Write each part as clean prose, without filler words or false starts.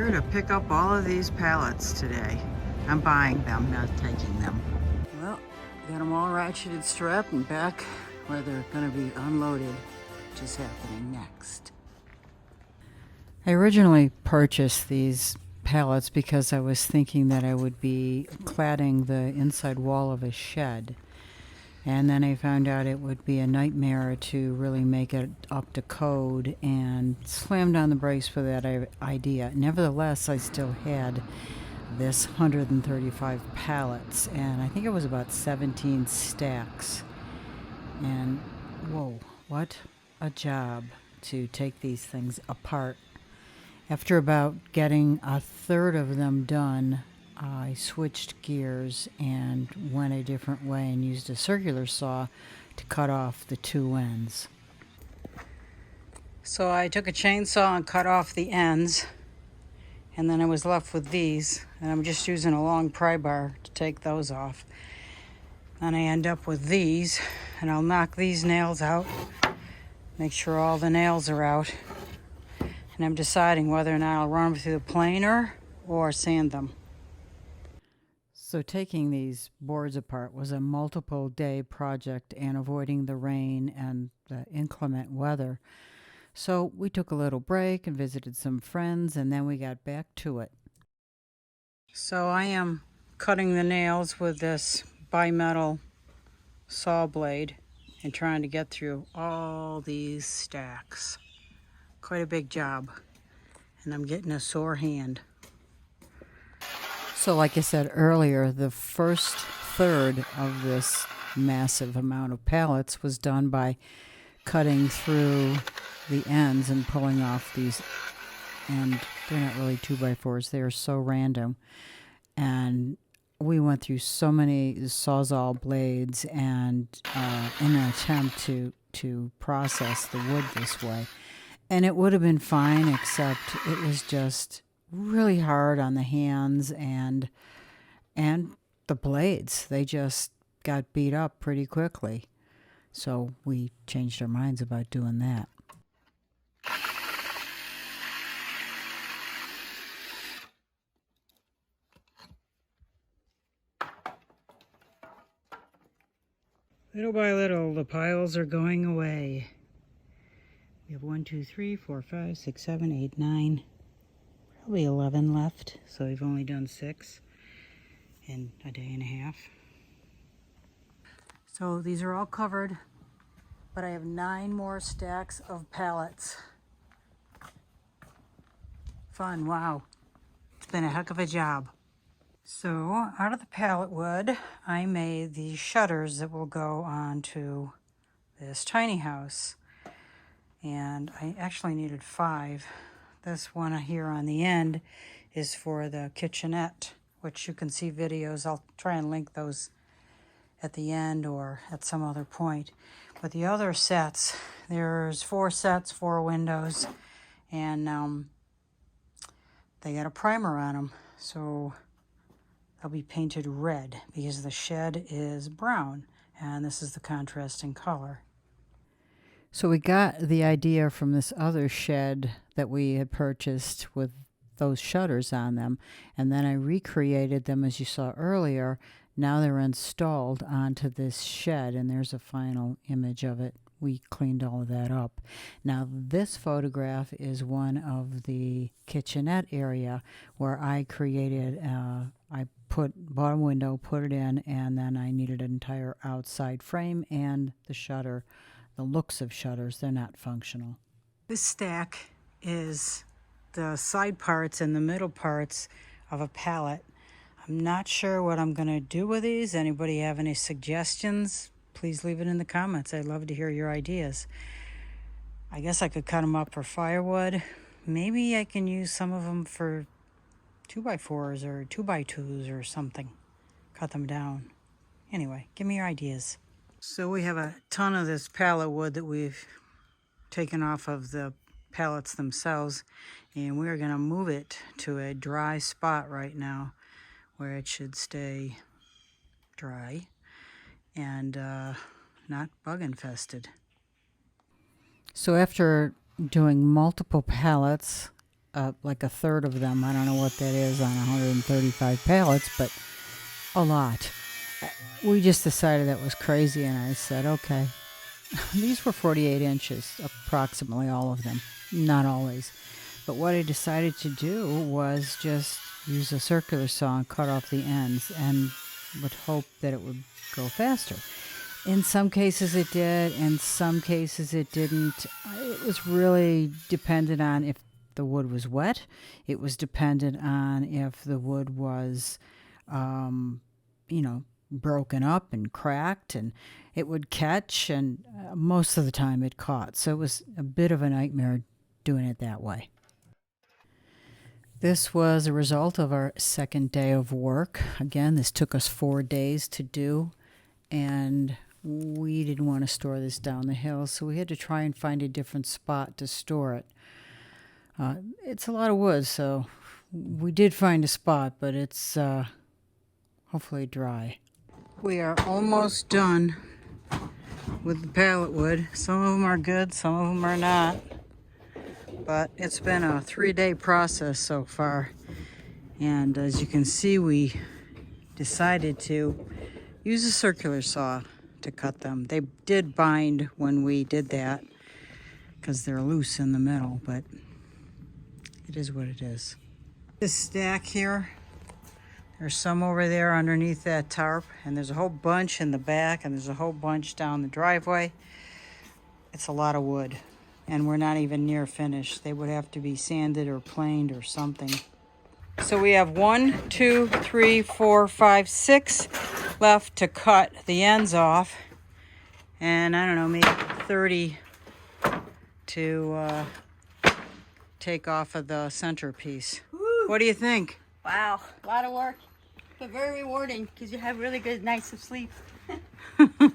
here to pick up all of these pallets today. I'm buying them, not taking them. Well, got them all ratcheted, strapped, and back where they're going to be unloaded, which is happening next. I originally purchased these pallets because I was thinking that I would be cladding the inside wall of a shed. And then I found out it would be a nightmare to really make it up to code and slammed on the brakes for that idea. Nevertheless, I still had this 135 pallets, and I think it was about 17 stacks. And whoa, what a job to take these things apart. After about getting a third of them done, I switched gears and went a different way and used a circular saw to cut off the two ends. So I took a chainsaw and cut off the ends, and then I was left with these, and I'm just using a long pry bar to take those off. And I end up with these, and I'll knock these nails out, make sure all the nails are out, and I'm deciding whether or not I'll run them through the planer or sand them. So taking these boards apart was a multiple day project and avoiding the rain and the inclement weather. So we took a little break and visited some friends, and then we got back to it. So I am cutting the nails with this bimetal saw blade and trying to get through all these stacks. Quite a big job, and I'm getting a sore hand. So like I said earlier, the first third of this massive amount of pallets was done by cutting through the ends and pulling off these, and they're not really 2x4s, they are so random. And we went through so many Sawzall blades and in an attempt to process the wood this way. And it would have been fine, except it was just really hard on the hands and the blades. They just got beat up pretty quickly. So we changed our minds about doing that. Little by little, the piles are going away. We have 1, 2, 3, 4, 5, 6, 7, 8, 9. Probably 11 left, so we've only done 6 in a day and a half. So these are all covered, but I have 9 more stacks of pallets. Fun, wow. It's been a heck of a job. So out of the pallet wood, I made the shutters that will go onto this tiny house. And I actually needed 5. This one here on the end is for the kitchenette, which you can see videos. I'll try and link those at the end or at some other point. But the other sets, there's 4 sets, 4 windows, and they got a primer on them. So they'll be painted red because the shed is brown, and this is the contrasting color. So we got the idea from this other shed that we had purchased with those shutters on them, and then I recreated them as you saw earlier. Now they're installed onto this shed, and there's a final image of it. We cleaned all of that up. Now this photograph is one of the kitchenette area where I created, I bought a window, put it in, and then I needed an entire outside frame and the shutter. The looks of shutters, they're not functional. This stack is the side parts and the middle parts of a pallet. I'm not sure what I'm going to do with these. Anybody have any suggestions? Please leave it in the comments. I'd love to hear your ideas. I guess I could cut them up for firewood. Maybe I can use some of them for 2x4s or 2x2s or something. Cut them down. Anyway, give me your ideas. So we have a ton of this pallet wood that we've taken off of the pallets themselves, and we're going to move it to a dry spot right now where it should stay dry and not bug infested. So after doing multiple pallets like a third of them. I don't know what that is on 135 pallets, but a lot. We just decided that was crazy, and I said, okay. These were 48 inches, approximately all of them. Not always. But what I decided to do was just use a circular saw and cut off the ends and would hope that it would go faster. In some cases it did, in some cases it didn't. It was really dependent on if the wood was wet. It was dependent on if the wood was, broken up and cracked, and it would catch, and most of the time it caught. So it was a bit of a nightmare doing it that way. This was a result of our second day of work. Again, this took us 4 days to do, and we didn't want to store this down the hill, so we had to try and find a different spot to store it. It's a lot of wood, so we did find a spot, but it's hopefully dry. We are almost done with the pallet wood. Some of them are good, some of them are not. But it's been a 3-day process so far. And as you can see, we decided to use a circular saw to cut them. They did bind when we did that because they're loose in the middle, but it is what it is. This stack here, there's some over there underneath that tarp, and there's a whole bunch in the back, and there's a whole bunch down the driveway. It's a lot of wood, and we're not even near finished. They would have to be sanded or planed or something. So we have 1, 2, 3, 4, 5, 6 left to cut the ends off, and I don't know, maybe 30 to take off of the centerpiece. Woo. What do you think? Wow, a lot of work, but very rewarding because you have really good nights of sleep. I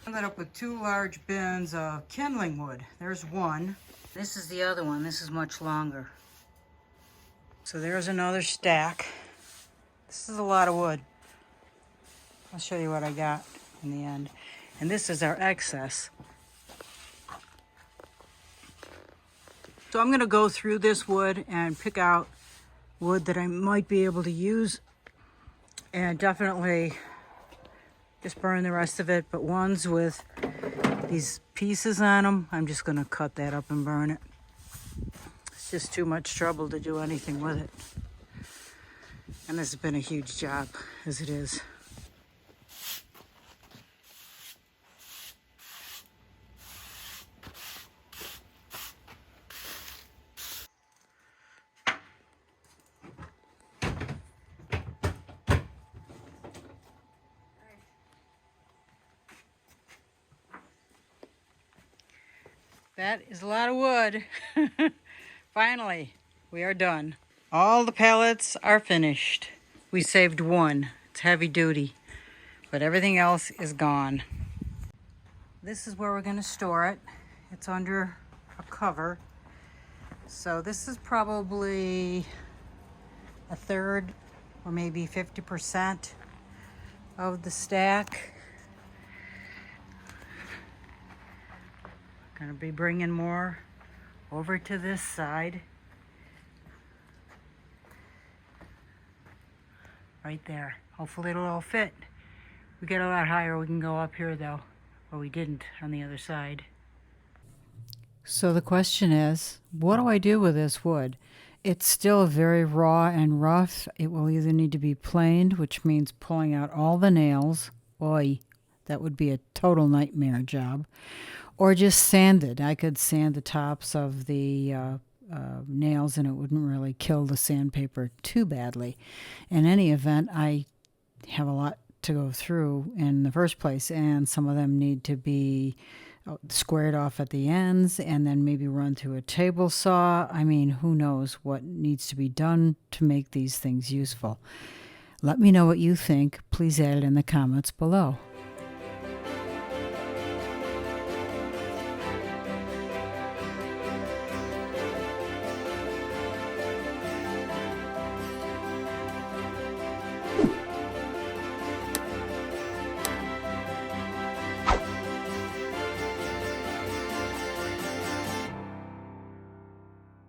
ended up with 2 large bins of kindling wood. There's one. This is the other one. This is much longer. So there's another stack. This is a lot of wood. I'll show you what I got in the end. And this is our excess. So I'm going to go through this wood and pick out wood that I might be able to use, and definitely just burn the rest of it. But ones with these pieces on them, I'm just going to cut that up and burn it. It's just too much trouble to do anything with it. And this has been a huge job as it is. That is a lot of wood. Finally, we are done. All the pallets are finished. We saved one. It's heavy duty, but everything else is gone. This is where we're going to store it. It's under a cover. So this is probably a third or maybe 50% of the stack. Gonna be bringing more over to this side. Right there. Hopefully it'll all fit. We get a lot higher, we can go up here though, or we didn't on the other side. So the question is, what do I do with this wood? It's still very raw and rough. It will either need to be planed, which means pulling out all the nails. Oy, that would be a total nightmare job. Or just sanded. I could sand the tops of the nails and it wouldn't really kill the sandpaper too badly. In any event, I have a lot to go through in the first place, and some of them need to be squared off at the ends and then maybe run through a table saw. I mean, who knows what needs to be done to make these things useful. Let me know what you think. Please add it in the comments below.